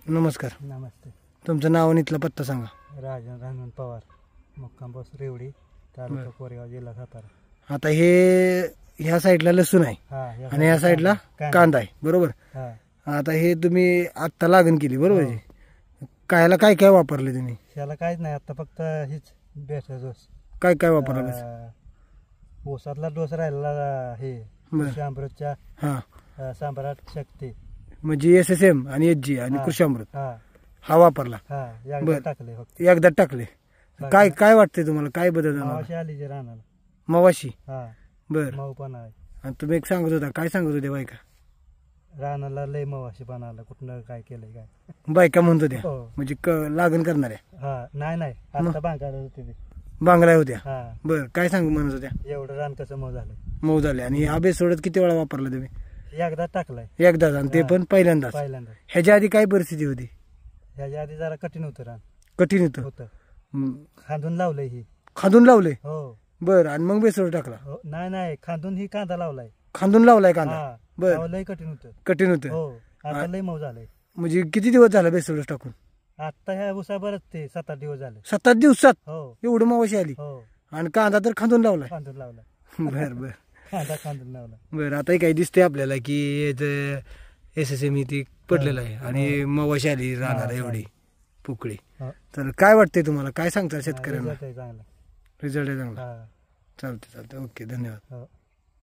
नमस्कार. नमस्ते. तुमचं नाव आणि इथला पत्ता सांगा. राजन रामन पवार, मुक्काम पोस्ट रेवडी, तालुका कोरेगाव, जिल्हा सातारा. आता हे ह्या साईडला लसूण आहे आणि ह्या साईडला कांदा आहे बरोबर. आता हे तुम्ही आत्ता लागण केली बरोबर. कायला काय काय वापरले तुम्ही? त्याला काहीच नाही, आता फक्त हीच बेस्ट डोस. काय काय वापरलं? ऊसातला डोस राहिला हे अमृतच्या सम्राट शक्ती म्हणजे SSM आणि HG आणि कृषी अमृत हा वापरला. टाकले फक्त एकदा टाकले. काय काय वाटतंय तुम्हाला? काय बदल आली जे राहणार मवाशी? बर. मऊ पण आहे. आणि तुम्ही एक सांगत होता, काय सांगत होते बायका? रानाला लय मवाशी पण आला, कुठनं काय केलंय काय बायका म्हणत होत्या म्हणजे लागण करणाऱ्या? नाही आता बांगला होते, बांगला होत्या. बर. काय सांग म्हणत होत्या? एवढं रान कसं मऊ झालं. मऊ झाले. आणि हा बेस सोडत किती वेळा वापरला तुम्ही? एकदा टाकलाय. एकदाच, आणि ते पण पहिल्यांदाच. ह्याच्या आधी काय परिस्थिती होती? ह्याच्या आधी जरा कठीण होतं रान. कठीण होतं. खांदून लावलंय ही. खांदून लावले? हो. बर. आणि मग बेसोड टाकला? नाही खांदून ही कांदा लावलाय. खांदून लावलाय कांदा? बर. लय कठीण होतं. कठीण होतं. आता लय मऊ झालंय. म्हणजे किती दिवस झाला बेसोड टाकून? आता ह्या उसा बरंच ते 7-8 दिवस झाले. 7-8 दिवसात? हो. एवढं मावशी आली? आणि कांदा तर खांदून लावलाय? खांदून लावलाय. बर बर. कांदा खांदून लावला. बर. आता काही दिसते आपल्याला की SSM ती पडलेलं आहे आणि मवाशी आली राहणार एवढी पुकळी. तर काय वाटतंय तुम्हाला? काय सांगता शेतकऱ्यांना? चांगला रिझल्ट आहे चांगला. चालते. ओके, धन्यवाद.